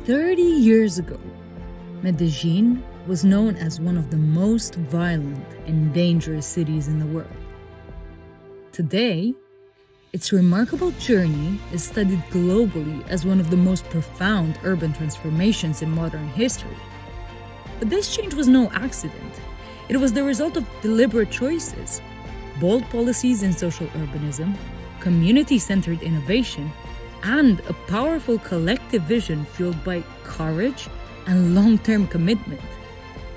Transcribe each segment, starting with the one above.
30 years ago, Medellin was known as one of the most violent and dangerous cities in the world. Today, its remarkable journey is studied globally as one of the most profound urban transformations in modern history. But this change was no accident. It was the result of deliberate choices, bold policies in social urbanism, community-centered innovation, and a powerful collective vision fueled by courage and long-term commitment.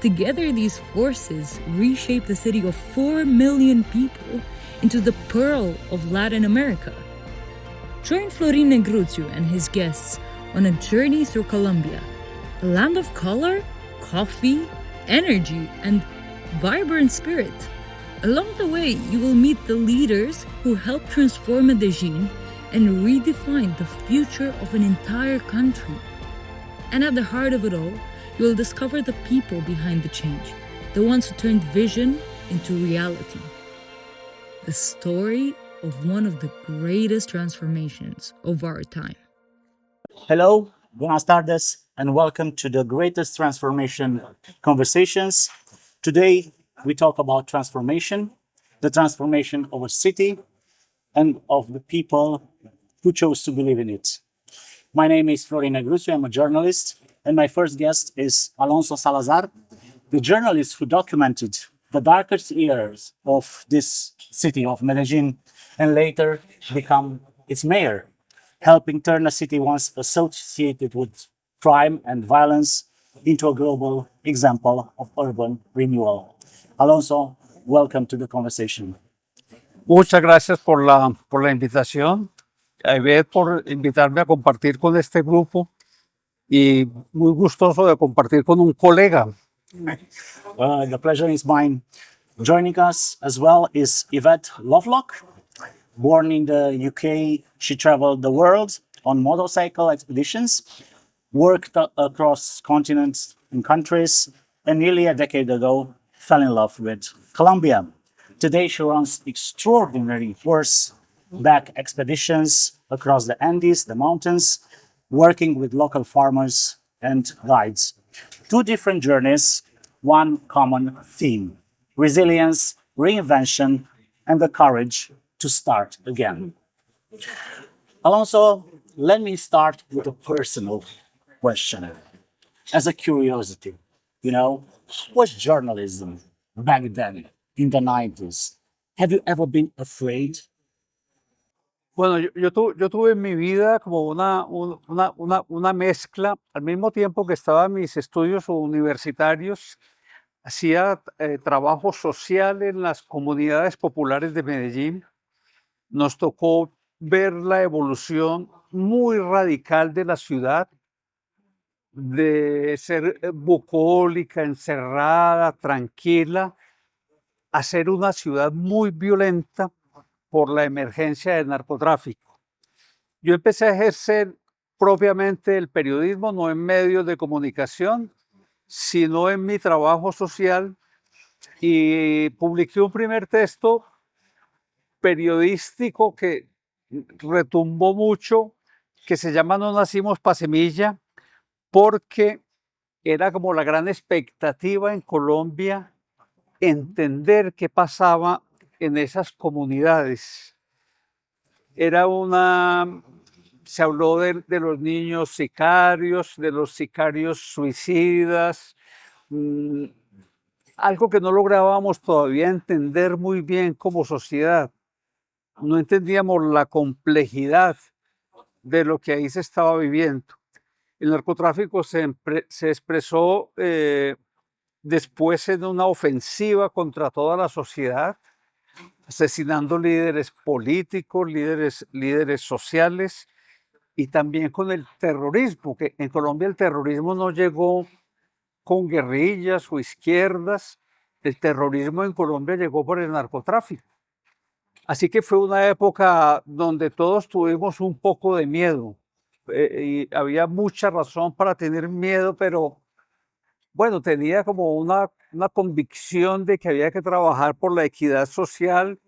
Together, these forces reshaped a city of 4 million people into the pearl of Latin America. Join Florin Negruțiu and his guests on a journey through Colombia, a land of color, coffee, energy, and vibrant spirit. Along the way, you will meet the leaders who helped transform Medellin and redefine the future of an entire country. And at the heart of it all, you will discover the people behind the change, the ones who turned vision into reality. The story of one of the greatest transformations of our time. Hello, buenas tardes, and welcome to the Greatest Transformation Conversations. Today, we talk about transformation, the transformation of a city and of the people who chose to believe in it. My name is Florin Negruțiu, I'm a journalist, and my first guest is Alonso Salazar, the journalist who documented the darkest years of this city of Medellin and later become its mayor, helping turn a city once associated with crime and violence into a global example of urban renewal. Alonso, welcome to the conversation. Muchas gracias por la invitación, a Ivette por invitarme a compartir con este grupo y muy gustoso de compartir con un colega. The pleasure is mine. Joining us as well is Yvette Lovelock. Born in the UK, she traveled the world on motorcycle expeditions, worked across continents and countries, and nearly a decade ago fell in love with Colombia. Today, she runs extraordinary horseback expeditions across the Andes, the mountains, working with local farmers and guides. Two different journeys, one common theme: resilience, reinvention, and the courage to start again. Alonso, let me start with a personal question. As a curiosity, what was journalism back then in the 90s? Have you ever been afraid? Bueno, yo tuve en mi vida como una mezcla, al mismo tiempo que estaba en mis estudios universitarios, hacía trabajo social en las comunidades populares de Medellín. Nos tocó ver la evolución muy radical de la ciudad, de ser bucólica, encerrada, tranquila, a ser una ciudad muy violenta por la emergencia del narcotráfico. Yo empecé a ejercer propiamente el periodismo, no en medios de comunicación, sino en mi trabajo social, y publiqué un primer texto periodístico que retumbó mucho, que se llama No nacimos pa' semilla, porque era como la gran expectativa en Colombia entender qué pasaba en esas comunidades. Se habló de los niños sicarios, de los sicarios suicidas, algo que no lográbamos todavía entender muy bien como sociedad. No entendíamos la complejidad de lo que ahí se estaba viviendo. El narcotráfico se expresó después en una ofensiva contra toda la sociedad, asesinando líderes políticos, líderes sociales, y también con el terrorismo, que en Colombia el terrorismo no llegó con guerrillas o izquierdas, el terrorismo en Colombia llegó por el narcotráfico. Así que fue una época donde todos tuvimos un poco de miedo, y había mucha razón para tener miedo, pero bueno, tenía como una convicción de que había que trabajar por la equidad social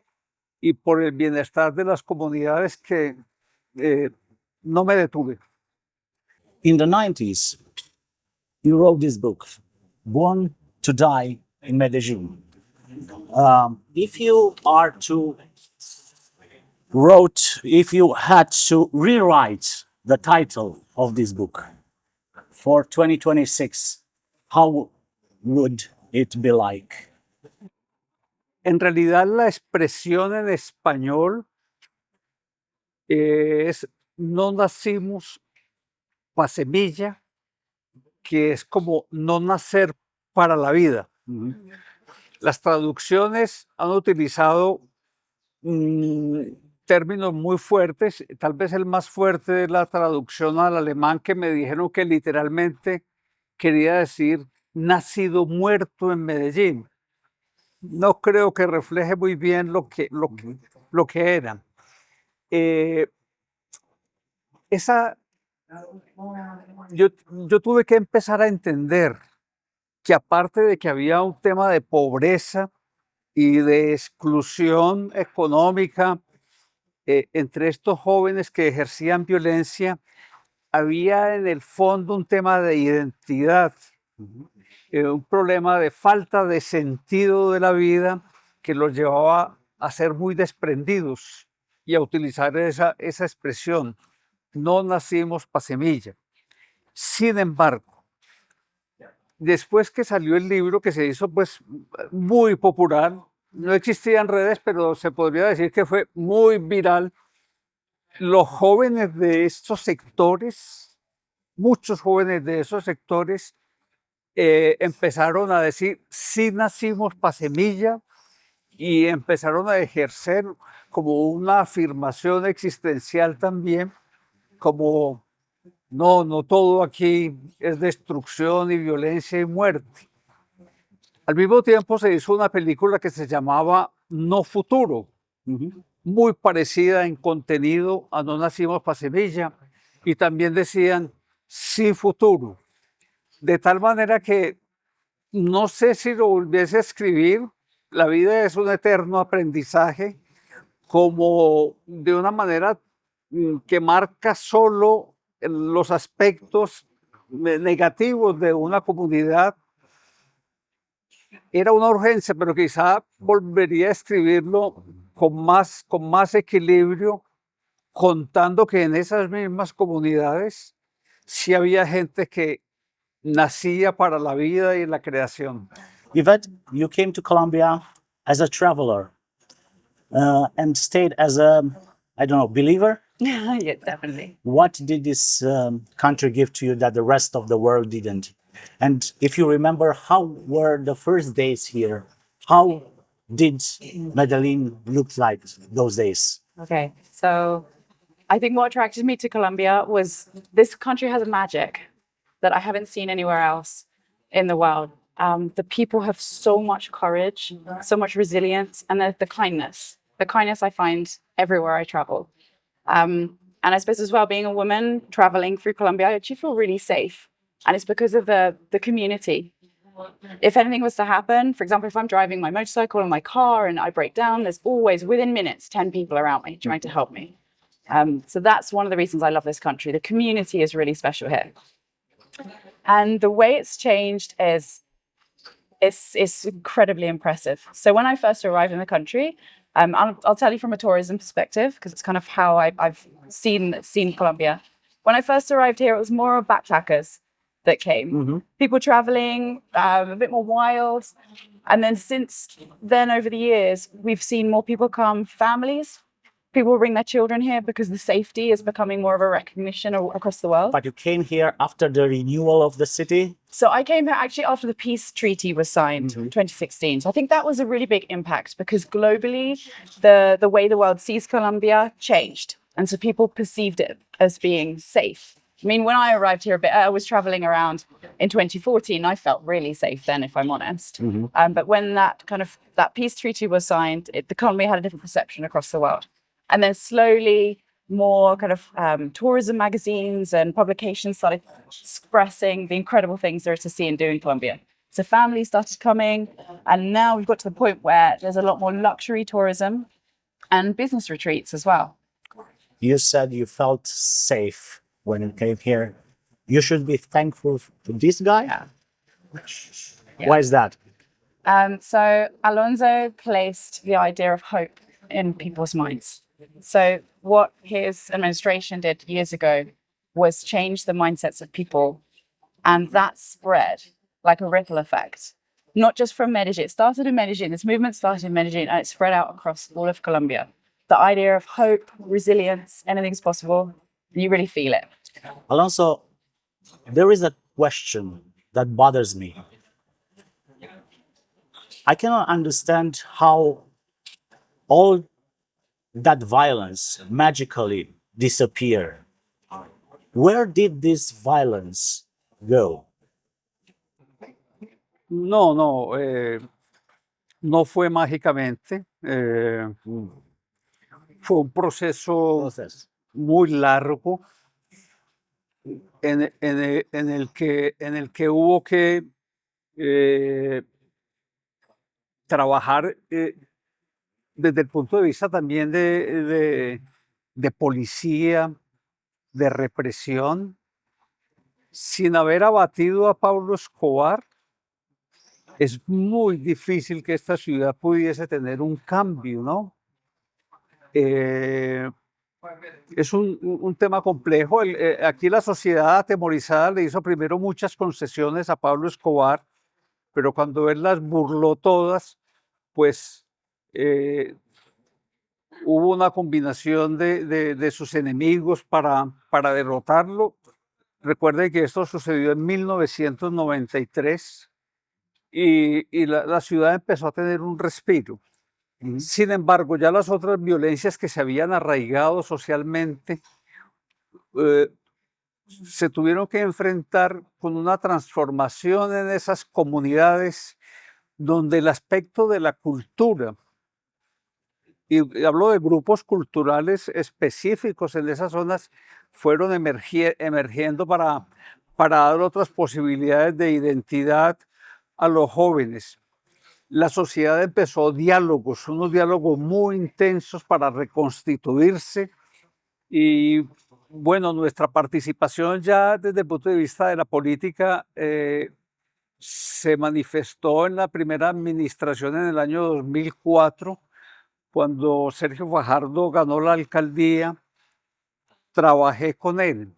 y por el bienestar de las comunidades que no me detuve. In the 90s, you wrote this book, Born to Die in Medellin. If you are to if you had to rewrite the title of this book for 2026, how would it be like? En realidad, la expresión en español es no nacimos pa' semilla, que es como no nacer para la vida. Las traducciones han utilizado términos muy fuertes, tal vez el más fuerte es la traducción al alemán, que me dijeron que literalmente quería decir nacido muerto en Medellín. No creo que refleje muy bien lo que era. Yo tuve que empezar a entender que aparte de que había un tema de pobreza y de exclusión económica entre estos jóvenes que ejercían violencia, había en el fondo un tema de identidad, un problema de falta de sentido de la vida que los llevaba a ser muy desprendidos y a utilizar esa expresión, no nacimos pa' semilla. Sin embargo, después que salió el libro, que se hizo pues muy popular, no existían redes, pero se podría decir que fue muy viral, los jóvenes de estos sectores, muchos jóvenes de esos sectores, empezaron a decir, sí nacimos pa' semilla, y empezaron a ejercer como una afirmación existencial también, como no todo aquí es destrucción y violencia y muerte. Al mismo tiempo se hizo una película que se llamaba No Futuro, muy parecida en contenido a No Nacimos pa' Semilla, y también decían Sí Futuro. De tal manera que no sé si lo volviese a escribir, la vida es un eterno aprendizaje, como de una manera que marca solo los aspectos negativos de una comunidad. Era una urgencia, pero quizá volvería a escribirlo con más equilibrio, contando que en esas mismas comunidades sí había gente que nacía para la vida y la creación. Yvette, you came to Colombia as a traveler and stayed as a, I don't know, believer? Yeah, definitely. What did this country give to you that the rest of the world didn't? And if you remember, how were the first days here? How did Medellin look like those days? Okay, so I think what attracted me to Colombia was this country has a magic that I haven't seen anywhere else in the world. The people have so much courage, so much resilience, and the kindness. The kindness I find everywhere I travel. And I suppose as well, being a woman traveling through Colombia, I actually feel really safe. And it's because of the community. If anything was to happen, for example, if I'm driving my motorcycle or my car and I break down, there's always, within minutes, 10 people around me trying to help me. So that's one of the reasons I love this country. The community is really special here. And the way it's changed is it's incredibly impressive. So when I first arrived in the country, I'll tell you from a tourism perspective, because it's kind of how I've seen Colombia. When I first arrived here, it was more of backpackers that came. People traveling, a bit more wild. And then since then, over the years, we've seen more people come, families. People bring their children here because the safety is becoming more of a recognition across the world. But you came here after the renewal of the city? So I came here actually after the peace treaty was signed in 2016. So I think that was a really big impact because globally, the way the world sees Colombia changed. And so people perceived it as being safe. I mean, when I arrived here, I was traveling around in 2014. I felt really safe then, if I'm honest. But when that peace treaty was signed, the Colombia had a different perception across the world. And then slowly, more tourism magazines and publications started expressing the incredible things there is to see and do in Colombia. So families started coming, and now we've got to the point where there's a lot more luxury tourism and business retreats as well. You said you felt safe when you came here. you should be thankful to this guy? Yeah. Why is that? So Alonso placed the idea of hope in people's minds. So what his administration did years ago was change the mindsets of people, and that spread like a ripple effect, not just from Medellin. It started in Medellin. This movement started in Medellin, and it spread out across all of Colombia. The idea of hope, resilience, anything's possible. You really feel it. Alonso, there is a question that bothers me. I cannot understand how all that violence magically disappear. Where did this violence go? No fue mágicamente. Fue un proceso Process. muy largo en el que hubo que trabajar desde el punto de vista también de policía, de represión, sin haber abatido a Pablo Escobar. Es muy difícil que esta ciudad pudiese tener un cambio, ¿no? Es un tema complejo. Aquí la sociedad atemorizada le hizo primero muchas concesiones a Pablo Escobar, pero cuando él las burló todas, pues hubo una combinación de sus enemigos para derrotarlo. Recuerden que esto sucedió en 1993 y la ciudad empezó a tener un respiro. Sin embargo, ya las otras violencias que se habían arraigado socialmente se tuvieron que enfrentar con una transformación en esas comunidades donde el aspecto de la cultura, y hablo de grupos culturales específicos en esas zonas, fueron emergiendo para dar otras posibilidades de identidad a los jóvenes. La sociedad empezó diálogos, unos diálogos muy intensos para reconstituirse y bueno, nuestra participación ya desde el punto de vista de la política se manifestó en la primera administración en el año 2004, cuando Sergio Fajardo ganó la alcaldía. Trabajé con él.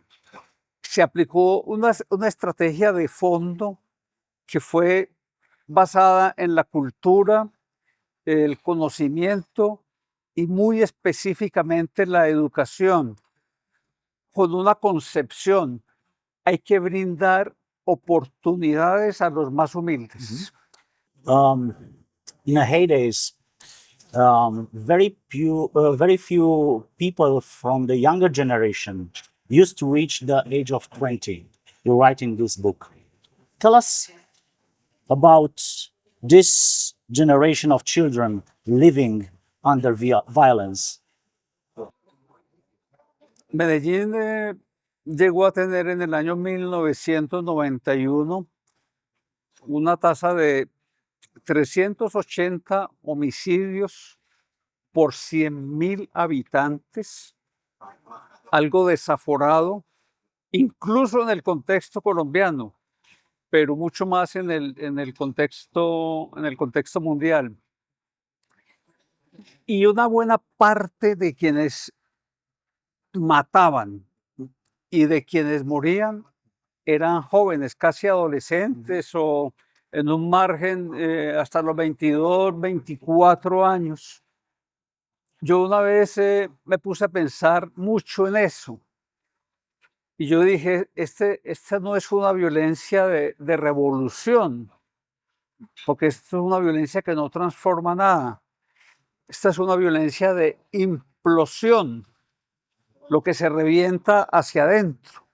Se aplicó una estrategia de fondo que fue basada en la cultura, el conocimiento y muy específicamente la educación, con una concepción: hay que brindar oportunidades a los más humildes. In the heydays, very few people from the younger generation used to reach the age of 20. You're writing this book. Tell us about this generation of children living under violence. Medellín llegó a tener en el año 1991 una tasa de 380 homicidios por 100.000 habitantes, algo desaforado, incluso en el contexto colombiano, pero mucho más en el contexto mundial. Y una buena parte de quienes mataban y de quienes morían eran jóvenes, casi adolescentes o en un margen hasta los 22, 24 años. Yo una vez me puse a pensar mucho en eso. Y yo dije, esta no es una violencia de revolución, porque esto es una violencia que no transforma nada. Esta es una violencia de implosión, lo que se revienta hacia adentro,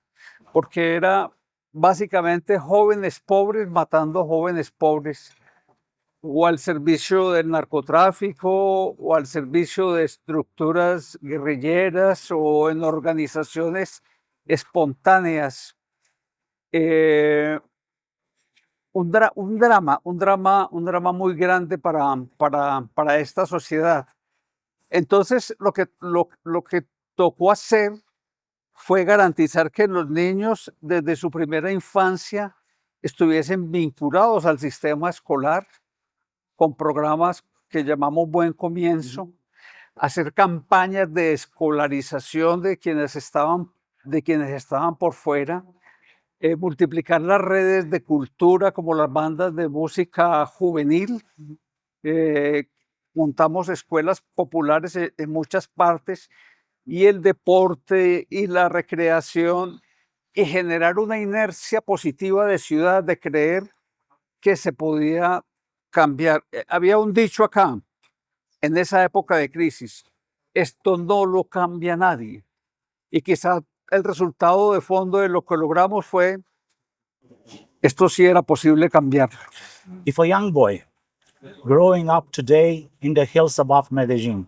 porque era básicamente jóvenes pobres matando jóvenes pobres, o al servicio del narcotráfico, o al servicio de estructuras guerrilleras, o en organizaciones espontáneas. Un drama muy grande para esta sociedad. Entonces, lo que tocó hacer fue garantizar que los niños desde su primera infancia estuviesen vinculados al sistema escolar con programas que llamamos Buen Comienzo, hacer campañas de escolarización de quienes estaban por fuera, multiplicar las redes de cultura como las bandas de música juvenil. Montamos escuelas populares en muchas partes y el deporte y la recreación y generar una inercia positiva de ciudad, de creer que se podía cambiar. Había un dicho acá, en esa época de crisis, esto no lo cambia nadie. Y quizás el resultado de fondo de lo que logramos fue, esto sí era posible cambiarlo. If a young boy growing up today in the hills above Medellin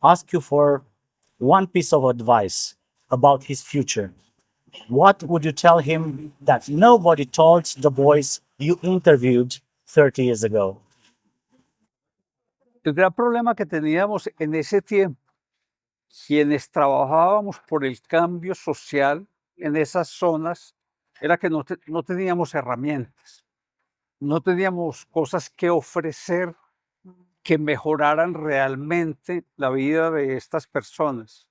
asks you for one piece of advice about his future, what would you tell him that nobody told the boys you interviewed 30 years ago? El gran problema que teníamos en ese tiempo, quienes trabajábamos por el cambio social en esas zonas, era que no teníamos herramientas, no teníamos cosas que ofrecer que mejoraran realmente la vida de estas personas.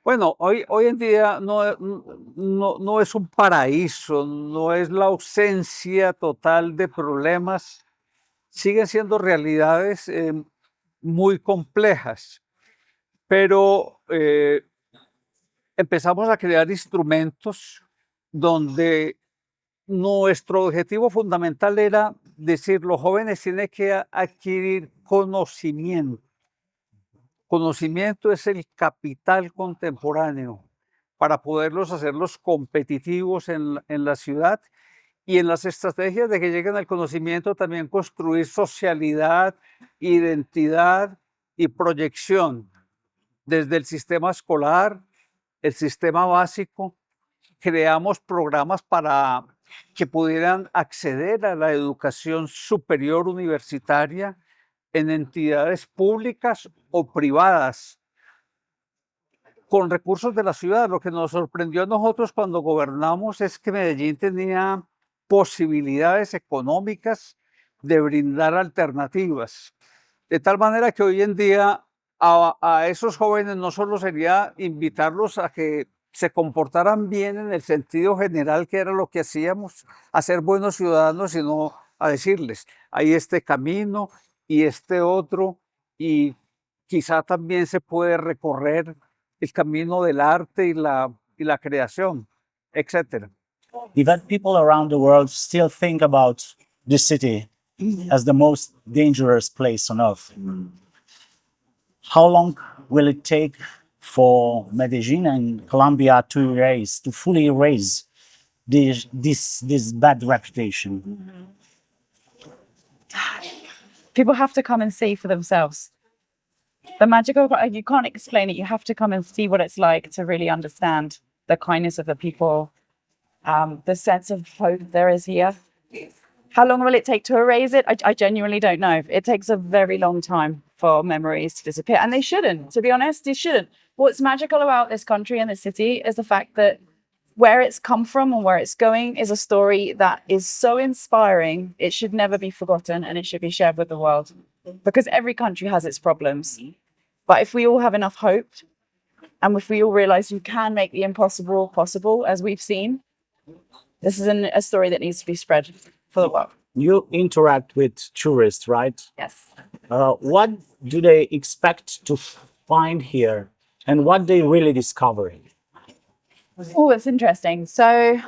Bueno, hoy en día no es un paraíso, no es la ausencia total de problemas, siguen siendo realidades muy complejas, pero empezamos a crear instrumentos donde nuestro objetivo fundamental era decir, los jóvenes tienen que adquirir conocimiento. Conocimiento es el capital contemporáneo para poderlos hacerlos competitivos en la ciudad y en las estrategias de que lleguen al conocimiento también construir socialidad, identidad y proyección desde el sistema escolar, el sistema básico. Creamos programas para que pudieran acceder a la educación superior universitaria en entidades públicas o privadas con recursos de la ciudad. Lo que nos sorprendió a nosotros cuando gobernamos es que Medellín tenía posibilidades económicas de brindar alternativas. De tal manera que hoy en día a esos jóvenes no solo sería invitarlos a que se comportaran bien en el sentido general, que era lo que hacíamos, a ser buenos ciudadanos, sino a decirles, hay este camino y este otro, y quizá también se puede recorrer el camino del arte y la creación, etcétera. Even people around the world still think about this city as the most dangerous place on earth. How long will it take for Medellin and Colombia to fully erase this bad reputation? People have to come and see for themselves. The magical, you can't explain it. You have to come and see what it's like to really understand the kindness of the people, the sense of hope there is here. How long will it take to erase it? I genuinely don't know. It takes a very long time for memories to disappear. And they shouldn't, to be honest, they shouldn't. What's magical about this country and this city is the fact that where it's come from and where it's going is a story that is so inspiring. It should never be forgotten and it should be shared with the world, because every country has its problems. But if we all have enough hope, and if we all realize you can make the impossible possible, as we've seen, this is a story that needs to be spread for the world. You interact with tourists, right? Yes. What do they expect to find here, and what they really discovering? Oh, it's interesting. So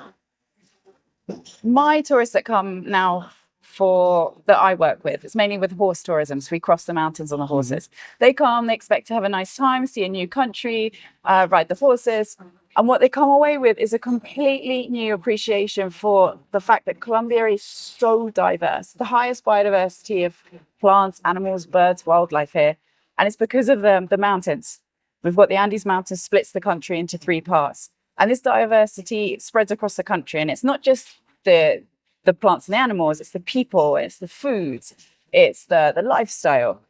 my tourists that come now that I work with, it's mainly with horse tourism. So we cross the mountains on the horses. They come, they expect to have a nice time, see a new country, ride the horses. And what they come away with is a completely new appreciation for the fact that Colombia is so diverse, the highest biodiversity of plants, animals, birds, wildlife here. And it's because of the mountains. We've got the Andes Mountains splits the country into 3 parts. And this diversity spreads across the country. And it's not just the plants and the animals, it's the people, it's the foods, it's the lifestyle.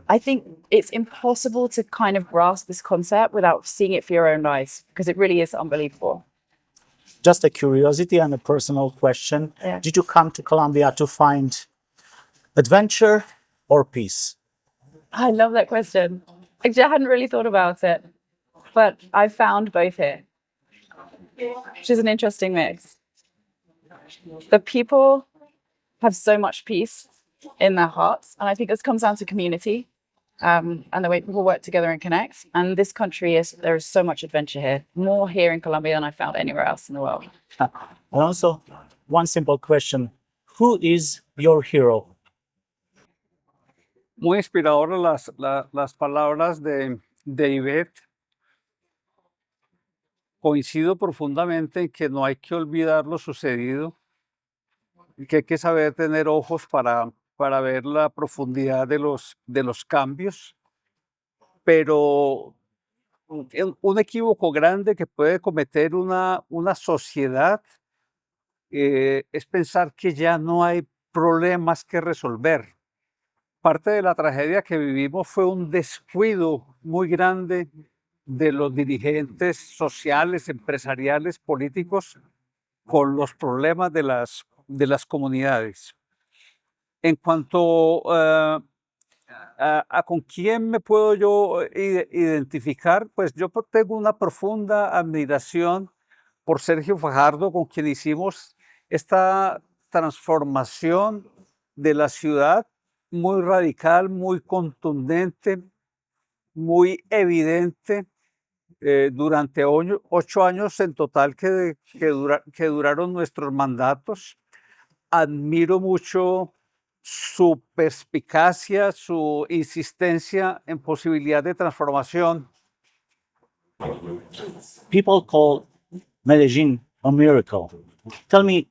I think it's impossible to kind of grasp this concept without seeing it for your own eyes because it really is unbelievable. Just a curiosity and a personal question. Yeah. Did you come to Colombia to find adventure or peace? I love that question. Actually, I hadn't really thought about it, but I found both here, which is an interesting mix. The people have so much peace in their hearts, and I think this comes down to community and the way people work together and connect. And this country there is so much adventure here, more here in Colombia than I found anywhere else in the world. And also, one simple question. Who is your hero? Muy inspiradoras las palabras de Ivette. Coincido profundamente en que no hay que olvidar lo sucedido, y que hay que saber tener ojos para ver la profundidad de los cambios, pero un equívoco grande que puede cometer una sociedad es pensar que ya no hay problemas que resolver. Parte de la tragedia que vivimos fue un descuido muy grande de los dirigentes sociales, empresariales, políticos, con los problemas de las comunidades. En cuanto a con quién me puedo yo identificar, pues yo tengo una profunda admiración por Sergio Fajardo, con quien hicimos esta transformación de la ciudad muy radical, muy contundente, muy evidente, durante 8 años en total que duraron nuestros mandatos. Admiro mucho su perspicacia, su insistencia en posibilidad de transformación. People call Medellin a miracle. Tell me,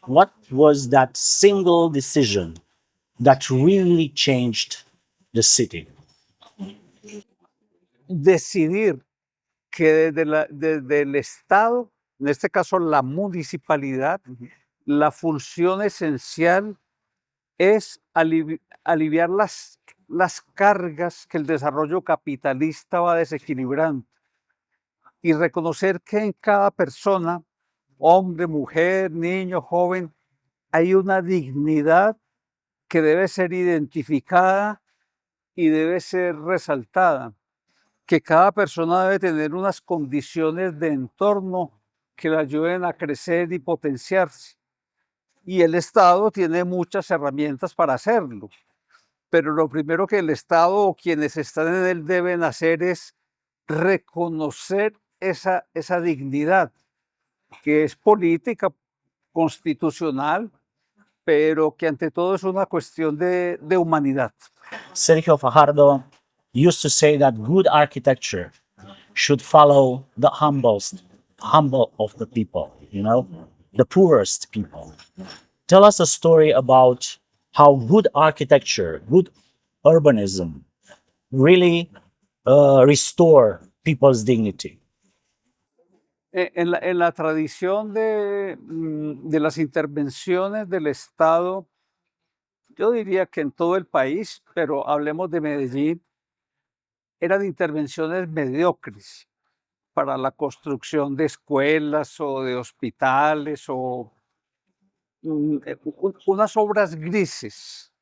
what was that single decision that really changed the city? Decidir que desde el Estado, en este caso la municipalidad, la función esencial es aliviar las cargas que el desarrollo capitalista va desequilibrando y reconocer que en cada persona, hombre, mujer, niño, joven, hay una dignidad que debe ser identificada y debe ser resaltada, que cada persona debe tener unas condiciones de entorno que la ayuden a crecer y potenciarse. Y el Estado tiene muchas herramientas para hacerlo, pero lo primero que el Estado o quienes están en él deben hacer es reconocer esa dignidad, que es política, constitucional, pero que ante todo es una cuestión de humanidad. Sergio Fajardo used to say that good architecture should follow the humble of the people, the poorest people. Tell us a story about how good architecture, good urbanism really restore people's dignity. En la tradición de las intervenciones del Estado, yo diría que en todo el país, pero hablemos de Medellín, eran intervenciones mediocres para la construcción de escuelas o de hospitales o unas obras grises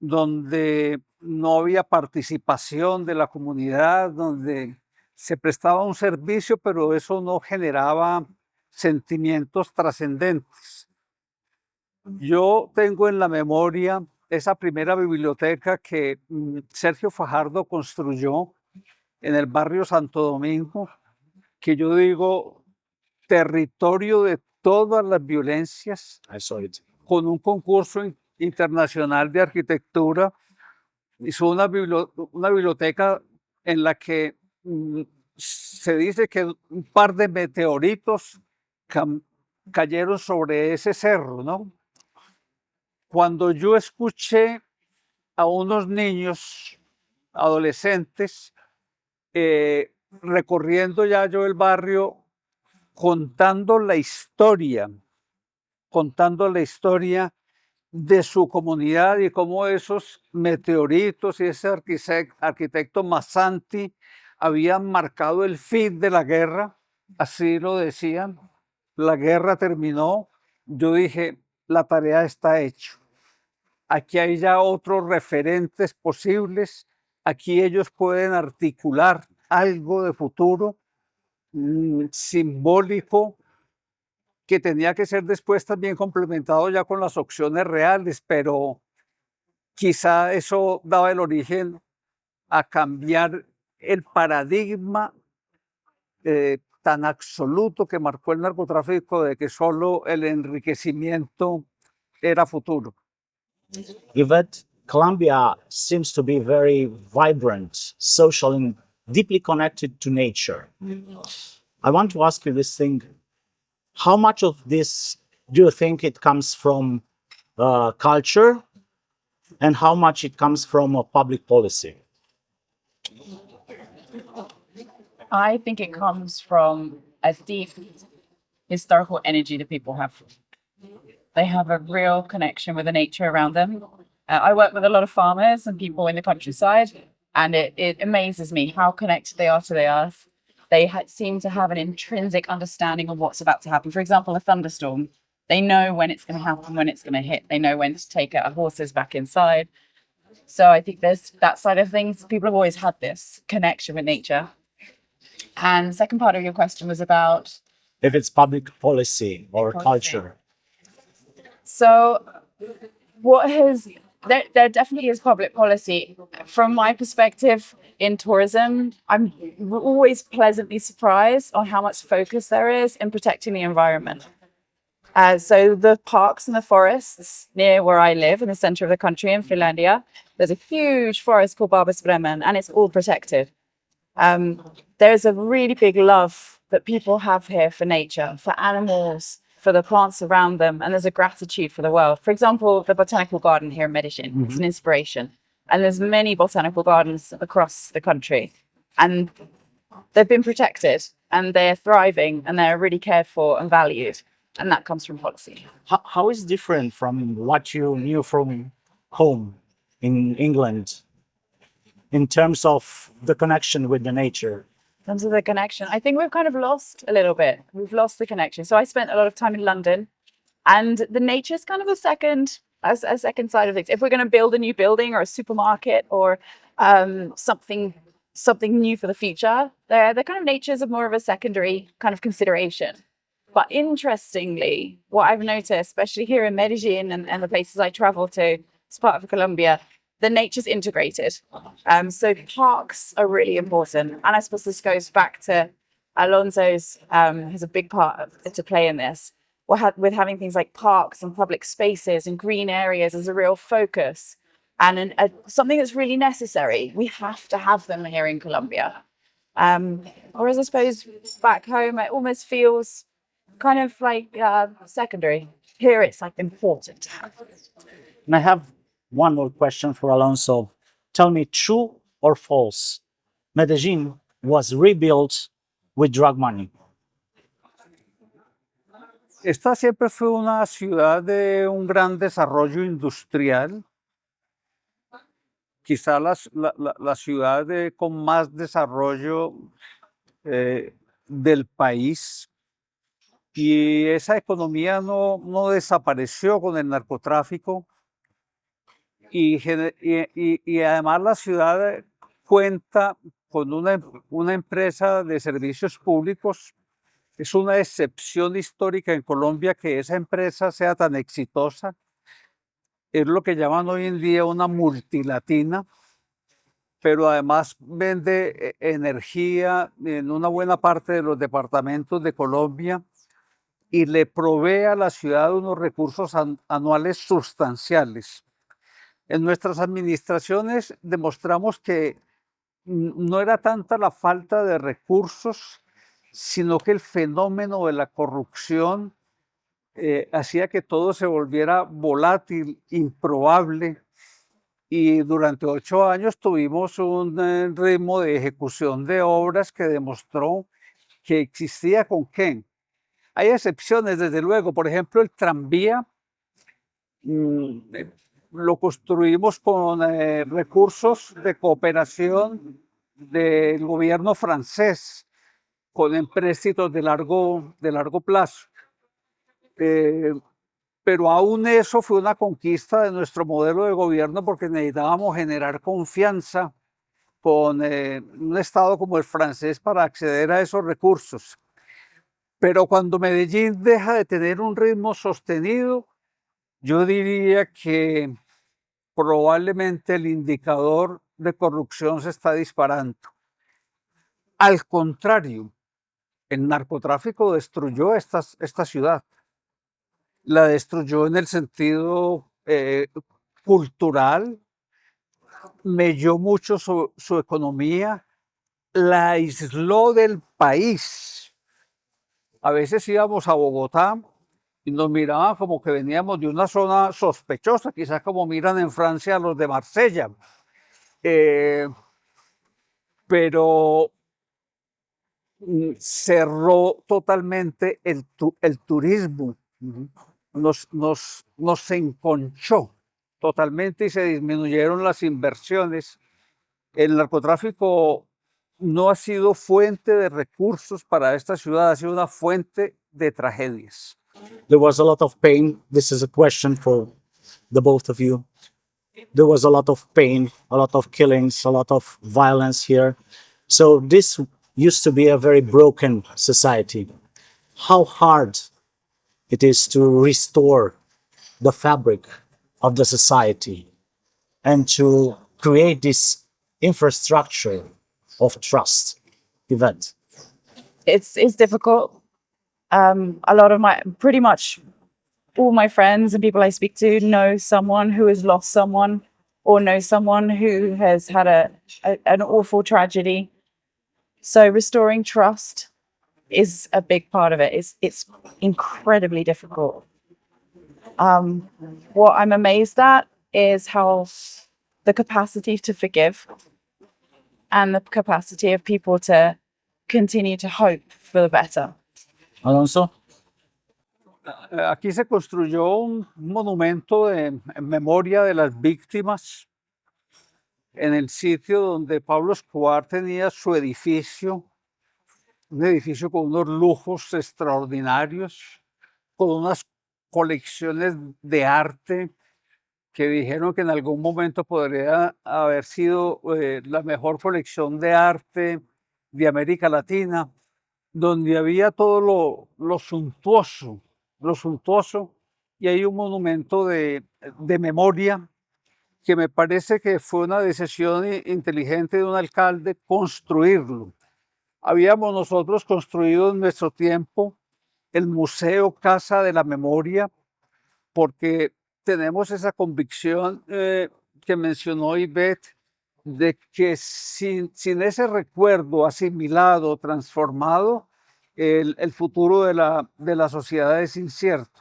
donde no había participación de la comunidad, donde se prestaba un servicio, pero eso no generaba sentimientos trascendentes. Yo tengo en la memoria esa primera biblioteca que Sergio Fajardo construyó en el barrio Santo Domingo, que yo digo territorio de todas las violencias, I saw it. con un concurso internacional de arquitectura. Hizo una biblioteca en la que se dice que un par de meteoritos cayeron sobre ese cerro, ¿no? Cuando yo escuché a unos niños, adolescentes, recorriendo ya yo el barrio, contando la historia de su comunidad y cómo esos meteoritos y ese arquitecto Massanti habían marcado el fin de la guerra, así lo decían. La guerra terminó. Yo dije, la tarea está hecha. Aquí hay ya otros referentes posibles. Aquí ellos pueden articular algo de futuro simbólico que tenía que ser después también complementado ya con las opciones reales, pero quizá eso daba el origen a cambiar el paradigma tan absoluto que marcó el narcotráfico de que solo el enriquecimiento era futuro. Yvette, Colombia seems to be very vibrant, social, and deeply connected to nature. I want to ask you this thing. How much of this do you think it comes from culture and how much it comes from public policy? I think it comes from a deep historical energy that people have. They have a real connection with the nature around them. I work with a lot of farmers and people in the countryside, and it amazes me how connected they are to the earth. They seem to have an intrinsic understanding of what's about to happen. For example, a thunderstorm. They know when it's going to happen, when it's going to hit. They know when to take our horses back inside. So I think there's that side of things. People have always had this connection with nature. And the second part of your question was about If it's public policy or Policy. culture. so what has there definitely is public policy. From my perspective in tourism, I'm always pleasantly surprised on how much focus there is in protecting the environment. So the parks and the forests near where I live in the center of the country in Finlandia, there's a huge forest called Babelsbremmen, and it's all protected. There's a really big love that people have here for nature, for animals, for the plants around them, and there's a gratitude for the world. For example, the botanical garden here in Medellin, it's an inspiration. And there's many botanical gardens across the country, and they've been protected, and they're thriving, and they're really cared for and valued. And that comes from policy. How is different from what you knew from home in England in terms of the connection with the nature? In terms of the connection, I think we've kind of lost a little bit. We've lost the connection. So I spent a lot of time in London, and the nature's kind of a second side of things. If we're going to build a new building or a supermarket or something new for the future, the kind of nature's of more of a secondary kind of consideration. But interestingly, what I've noticed, especially here in Medellin and the places I travel to, as part of Colombia, the nature's integrated. So parks are really important. And I suppose this goes back to Alonso's, has a big part to play in this. With having things like parks and public spaces and green areas as a real focus and something that's really necessary. We have to have them here in Colombia. Whereas I suppose back home, it almost feels kind of like secondary. Here it's like important to have. And I have one more question for Alonso. Tell me, true or false, Medellin was rebuilt with drug money? Esta siempre fue una ciudad de un gran desarrollo industrial, quizá la ciudad con más desarrollo del país. Y esa economía no desapareció con el narcotráfico. Y además la ciudad cuenta con una empresa de servicios públicos. Es una excepción histórica en Colombia que esa empresa sea tan exitosa. Es lo que llaman hoy en día una multilatina, pero además vende energía en una buena parte de los departamentos de Colombia y le provee a la ciudad unos recursos anuales sustanciales. En nuestras administraciones demostramos que no era tanta la falta de recursos, sino que el fenómeno de la corrupción hacía que todo se volviera volátil, improbable, y durante 8 años tuvimos un ritmo de ejecución de obras que demostró que existía con qué. Hay excepciones, desde luego, por ejemplo, el tranvía lo construimos con recursos de cooperación del gobierno francés, con empréstitos de largo plazo. Pero aún eso fue una conquista de nuestro modelo de gobierno porque necesitábamos generar confianza con un Estado como el francés para acceder a esos recursos. Pero cuando Medellín deja de tener un ritmo sostenido, yo diría que probablemente el indicador de corrupción se está disparando. Al contrario, el narcotráfico destruyó esta ciudad. La destruyó en el sentido cultural, melló mucho su economía, la aisló del país. A veces íbamos a Bogotá y nos miraban como que veníamos de una zona sospechosa, quizás como miran en Francia a los de Marsella. Pero cerró totalmente el turismo, nos enconchó totalmente y se disminuyeron las inversiones. El narcotráfico no ha sido fuente de recursos para esta ciudad, ha sido una fuente de tragedias. There was a lot of pain. This is a question for the both of you. There was a lot of pain, a lot of killings, a lot of violence here. So this used to be a very broken society. How hard it is to restore the fabric of the society and to create this infrastructure of trust. Event. It's difficult. A lot of pretty much all my friends and people I speak to know someone who has lost someone or know someone who has had an awful tragedy. So restoring trust is a big part of it. It's incredibly difficult. What I'm amazed at is how the capacity to forgive and the capacity of people to continue to hope for the better. Alonso? Aquí se construyó un monumento en memoria de las víctimas en el sitio donde Pablo Escobar tenía su edificio, un edificio con unos lujos extraordinarios, con unas colecciones de arte que dijeron que en algún momento podría haber sido la mejor colección de arte de América Latina, donde había todo lo suntuoso, y hay un monumento de memoria que me parece que fue una decisión inteligente de un alcalde construirlo. Habíamos nosotros construido en nuestro tiempo el Museo Casa de la Memoria, porque tenemos esa convicción que mencionó Ivette, de que sin ese recuerdo asimilado, transformado, el futuro de la sociedad es incierto.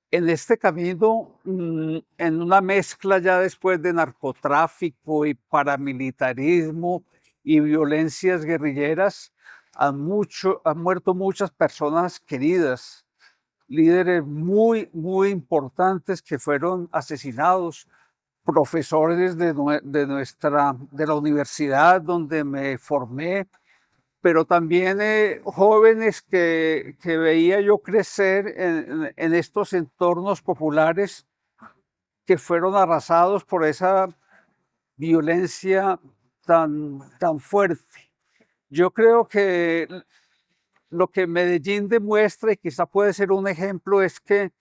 En este camino, en una mezcla ya después de narcotráfico y paramilitarismo y violencias guerrilleras, han muerto muchas personas queridas, líderes muy importantes que fueron asesinados, profesores de la universidad donde me formé, pero también jóvenes que veía yo crecer en estos entornos populares que fueron arrasados por esa violencia tan fuerte. Yo creo que lo que Medellín demuestra, y quizá puede ser un ejemplo, es que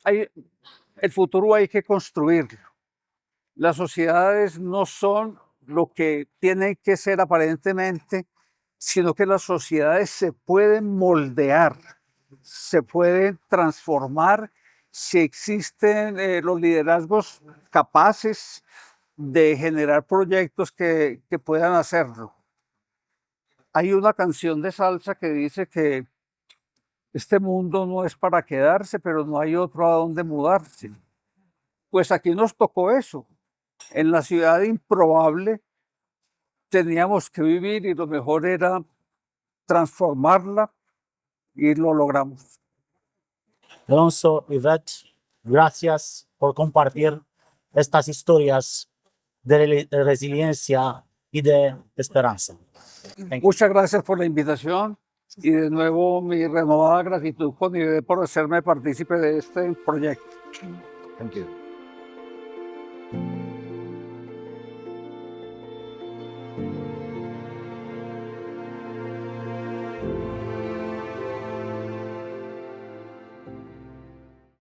el futuro hay que construirlo. Las sociedades no son lo que tienen que ser aparentemente, sino que las sociedades se pueden moldear, se pueden transformar si existen los liderazgos capaces de generar proyectos que puedan hacerlo. Hay una canción de salsa que dice que este mundo no es para quedarse, pero no hay otro a donde mudarse. Pues aquí nos tocó eso. En la ciudad improbable teníamos que vivir y lo mejor era transformarla y lo logramos. Alonso, Yvette, gracias por compartir estas historias de resiliencia y de esperanza. Thank you. Muchas gracias por la invitación y de nuevo mi renovada gratitud con Ibe por hacerme partícipe de este proyecto. Thank you.